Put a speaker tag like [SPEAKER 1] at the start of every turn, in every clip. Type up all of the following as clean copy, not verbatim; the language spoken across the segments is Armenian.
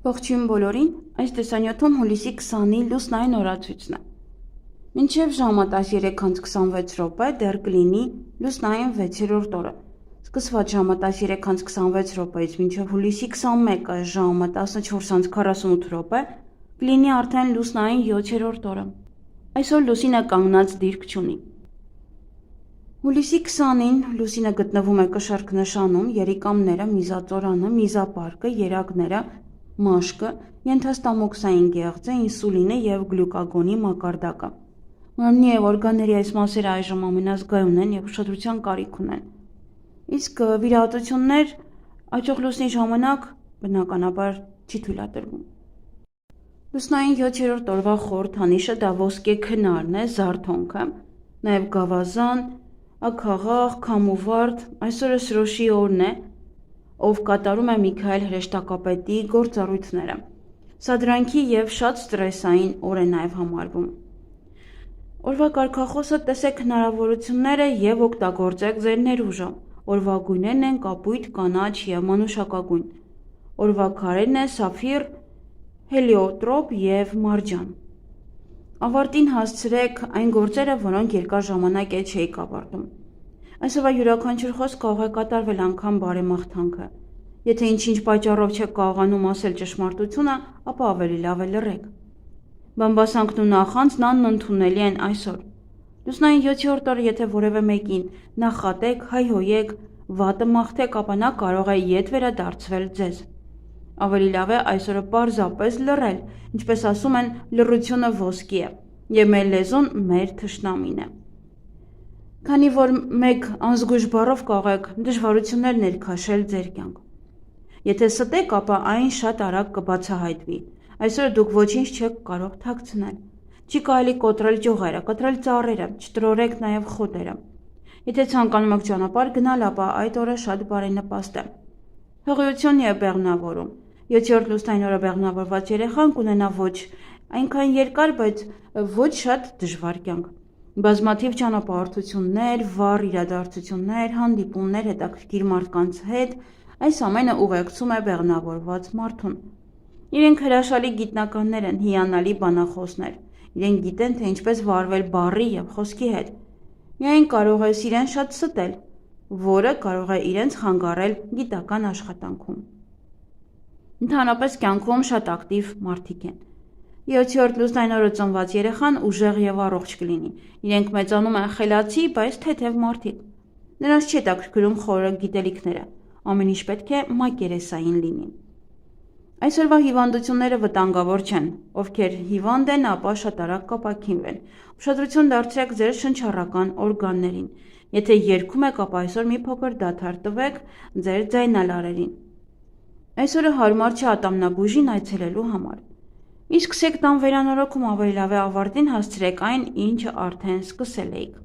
[SPEAKER 1] Ողջույն բոլորին, այս տեսանյութում հուլիսի 20-ի լուսնային օրացույցն է։ Մինչև ժամը 13:26 դեռ կլինի լուսնային 6-րդ օրը։ Սկսված ժամը 13:26-ից մինչև հուլիսի 21-ը ժամը 14:48 կլինի արդեն լուսնային 7-րդ օրը։ Այսօր լուսինը կանգնած դիրք չունի։ Հուլիսի 20-ին լուսինը գտնվում է կշեռքնշանում, երիկամները, միզածորանը, միզապարկը, երակները, մաշկը, ենթաստամոքսային գեղձը, ինսուլինը և գլյուկագոնի մակարդակը։ Մարմնի և օրգանների այս մասերը այժմ ամենազգայուն են և ուշադրության կարիք ունեն։ Իսկ վիրահատություններ աճող լուսնի ժամանակ բնականաբար չի թույլատրվում։ Լուսնային 7-րդ օրվա խորհրդանիշը դա ոսկե քնարն է, զարթոնքը, նաև գավազան, աքաղաղ, քամուվարդ, այսօրը սրոշի օրն է, ով կատարում է Միքայել հրեշտակապետի գործառույթները։ Սադրանքի և շատ ստրեսային օր է նաև համարվում։ Օրվա կարգախոսը տեսեք հնարավորությունները և օգտագործեք ձեր ներուժը։ Օրվա գույներն են կապույտ, կանաչ և մանուշակագույն։ Օրվա քարերն է սափիր, հելիոտրոպ և մարջան։ Ավարտին հասցրեք այն գործերը, որոնք երկար ժամանակ է չէիք ավարտում։ Այսօրվա յուրաքանչյուր խոսք կարող է կատարվել անգամ բարեմաղթանքը։ Եթե ինչ-ինչ պատճառով չեք կարողանում ասել ճշմարտությունը, ապա ավելի լավ է լռեք։ Բամբասանքն ու նախանձն անընդունելի են այսօր։ Լուսնային 7-րդ օրը եթե որևէ մեկին նախատեք, հայհոյեք, վատը մաղթեք, ապա նա կարող է ետ վերադարձվել ձեզ։ Ավելի լավ է այսօրը պարզապես լռել, ինչպես ասում են, լռությունը ոսկի է, և մեր լեզուն մեր թշնամին է։ Քանի որ մեկ անզգույշ բառով կարող եք դժվարություններ ներքաշել ձեր կյանք։ Եթե ստեք, ապա այն շատ արագ կբացահայտվի։ Այսօր դուք ոչինչ չեք կարող թաքցնել։ Չի կարելի կոտրել ճյուղերը, կտրել ծառերը, չտրորեք նաև խոտերը։ Եթե ցանկանում եք ճանապարհ գնալ, ապա այդ օրը շատ բարենպաստ է։ Հղիություն և բեղմնավորում։ 7-րդ լուսնային օրը բեղմնավորված երեխան կունենա ոչ այնքան երկար, բայց ոչ շատ դժվար կյանք։ Բազմաթիվ ճանապարհորդություններ, վառ իրադարձություններ, հանդիպումներ հետաքրքիր մարդկանց հետ, այս ամենը ուղեկցում է բեղմնավորված մարդուն։ Իրենք հրաշալի գիտնականներ են, հիանալի բանախոսներ։ Իրենք գիտեն, թե ինչպես վարվել բառի և խոսքի հետ։ Միայն կարող է իրեն շատ ստել, որը կարող է իրենց խանգարել գիտական աշխատանքում։ Ընդհանրապես կյանքում շատ ակտիվ մարդիկ են։ 7-րդ լուսնային օրը ծնված երեխան ուժեղ և առողջ կլինի։ Իրենք մեծանում են խելացի, բայց թեթև մարդիկ։ Նրանց չի հետաքրքրում խորը գիտելիքները։ Ամեն ինչ պետք է մակերեսային լինի։ Այսօրվա հիվանդությունները վտանգավոր չեն։ Ովքեր հիվանդ են, ապա շատ արագ կապաքինվեն։ Ուշադրություն դարձրեք ձեր շնչառական օրգաններին։ Եթե երգում եք, ապա այսօր մի փոքր դադար տվեք ձեր ձայնալարերին։ Այսօրը հարմար չէ ատամնաբուժին այցելելու համար։ Իսկ սկսեք տան վերանորոգում, ավելի լավ է ավարտին հասցրեք այն, ինչը արդեն սկսել էիք։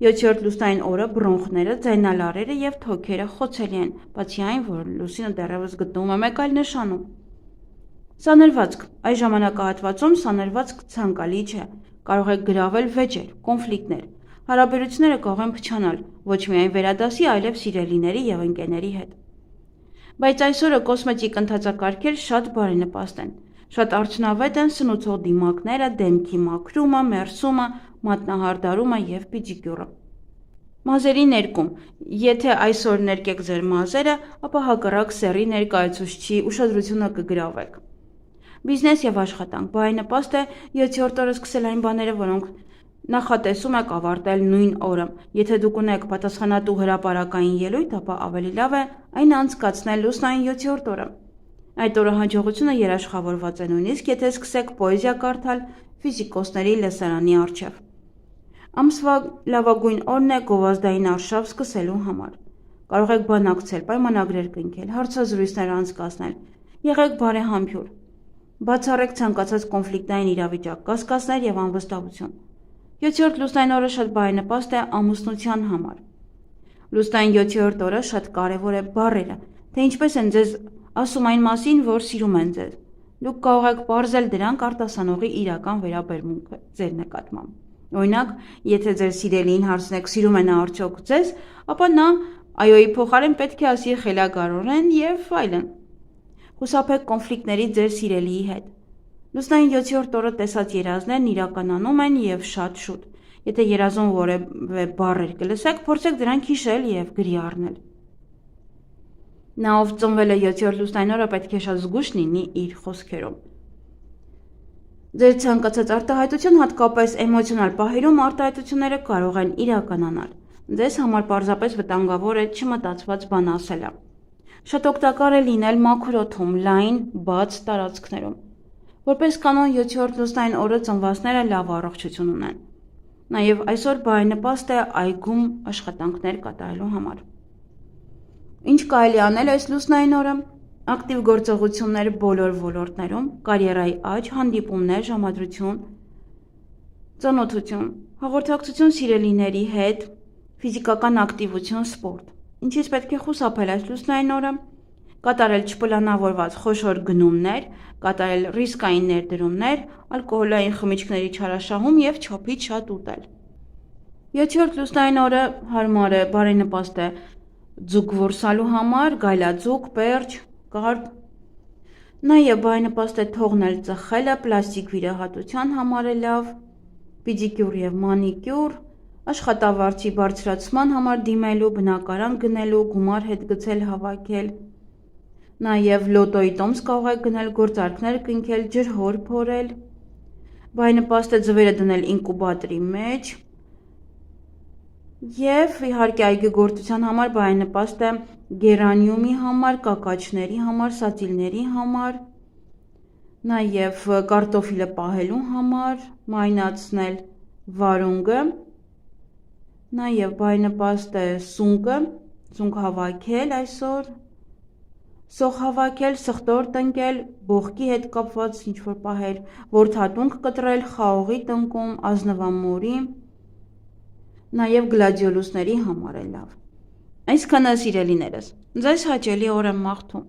[SPEAKER 1] 7-րդ լուսնային օրը բրոնխները, ձայնալարերը և թոքերը խոցելի են, բացի այն, որ լուսինը դեռևս գտնվում է մեկ այլ նշանում։ Սանրվածք։ Այս ժամանակահատվածում սանրվածք ցանկալի չէ։ Կարող է գրավել վեճեր, կոնֆլիկտներ։ Հարաբերությունները կարող են փչանալ, ոչ միայն վերադասի, այլև սիրելիների և ընկերների հետ։ Բայց այսօրը կոսմետիկ ընթացակարգեր շատ բարենպաստ են։ Շատ արդյունավետ են սնուցող դիմակները, դեմքի մաքրումը, մերսումը, մատնահարդարումը և պիդիկյուրը։ Մազերի ներկում։ Եթե այսօր ներկեք ձեր մազերը, ապա հակառակ սեռի ներկայացուցչի ուշադրությունը կգրավեք։ Բիզնես և աշխատանք։ Բարենպաստ է 7-րդ օրը սկսել այն բաները, որոնք նախատեսում եք ավարտել նույն օրը։ Եթե դուք ունեք պատասխանատու հրապարակային ելույթ, ապա ավելի լավ է այն անցկացնել լուսնային 7-րդ օրը։ Այդ օրը հաջողությունը երաշխավորված է, նույնիսկ եթե սկսեք պոեզիա կարդալ ֆիզիկոսների լսարանի առջև։ Ամսվա լավագույն օրն է գովազդային արշավ սկսելու համար։ Կարող եք բանակցել, պայմանագրեր կնքել, հարցազրույցներ անցկացնել։ Եղեք բարեհամբույր։ Բացառեք ցանկացած կոնֆլիկտային իրավիճակ, կասկածներ և անվստահություն։ 7-րդ լուսնային օրը շատ բարենպաստ է ամուսնության համար։ Լուսնային 7-րդ օրը շատ կարևոր է բառերը, թե ինչպես են ձեզ ասում այն մասին, որ սիրում են ձեզ։ Դուք կարող եք պարզել դրանք արտասանողի իրական վերաբերմունքը ձեր նկատմամբ։ Օրինակ, եթե ձեր սիրելիին հարցնեք սիրում է նա արդյոք ձեզ, ապա նա այոյի փոխարեն պետք է ասի խելագարորեն և այլն։ Խուսափեք կոնֆլիկտների ձեր սիրելիի հետ։ Լուսնային 7-րդ օրը տեսած երազներն իրականանում են եւ շատ շուտ։ Եթե երազում որևէ բառեր կլսեք, փորձեք դրանք հիշել եւ գրի առնել։ Նա, ով ծնվել է 7-րդ լուսնային օրը, պետք է շատ զգույշ լինի իր խոսքերում։ Ձեր ցանկացած արտահայտություն, հատկապես էմոցիոնալ պահերում, արտահայտությունները կարող են իրականանալ։ Ձեզ համար պարզապես վտանգավոր է չմտածված բան ասելը։ Շատ օգտակար է լինել մաքուր օդում, լայն, բաց տարածքներում։ Որպես կանոն 7-րդ լուսնային օրը ծնվածները լավ առողջություն ունեն։ Նաև այսօր բարենպաստ է այգում աշխատանքներ կատարելու համար։ Ինչ կարելի անել այս լուսնային օրը։ Ակտիվ գործողություններ բոլոր ոլորտներում, կարիերայի աճ, հանդիպումներ, ժամադրություն, ծանոթություն, հաղորդակցություն սիրելիների հետ, ֆիզիկական ակտիվություն, սպորտ։ Ինչից պետք է խուսափել այս լուսնային օրը։ Կատարել չպլանավորված խոշոր գնումներ, կատարել ռիսկային ներդրումներ, ալկոհոլային խմիչքների չարաշահում եւ չափից շատ ուտել։ 7-րդ լուսնային օրը հարմար է, բարենպաստ է ձուկ որսալու համար, գայլաձուկ, պերճ, կարպ։ Նաև բարենպաստ է թողնել ծխելը, պլաստիկ վիրահատության համար է լավ, պեդիկյուր եւ մանիկյուր, աշխատավարձի բարձրացման համար դիմելու, բնակարան գնելու, գումար հետ գցել, հավաքել։ Նաև լոտոյի տոմս կարող եք գնել, գործարքներ կնքել, ջրհոր փորել։ Բարենպաստ է ձվերը դնել ինկուբատորի մեջ։ Եվ իհարկե այգեգործության համար բարենպաստ է գերանիումի համար, կակաչների համար, սածիլների համար, նաև կարտոֆիլը պահելու համար, մարինացնել վարունգը, նաև բարենպաստ է սունկ հավաքել այսօր, սոխ հավաքել, սխտոր տնկել, բողկի հետ կապված ինչ-որ պահեր, որդատունք կտրել, խաղողի տնկում, ազնվամորի, նաև գլադիոլուսների համար է լավ։ Այսքանը սիրելիներս, ձեզ հաճելի օր եմ մաղթում։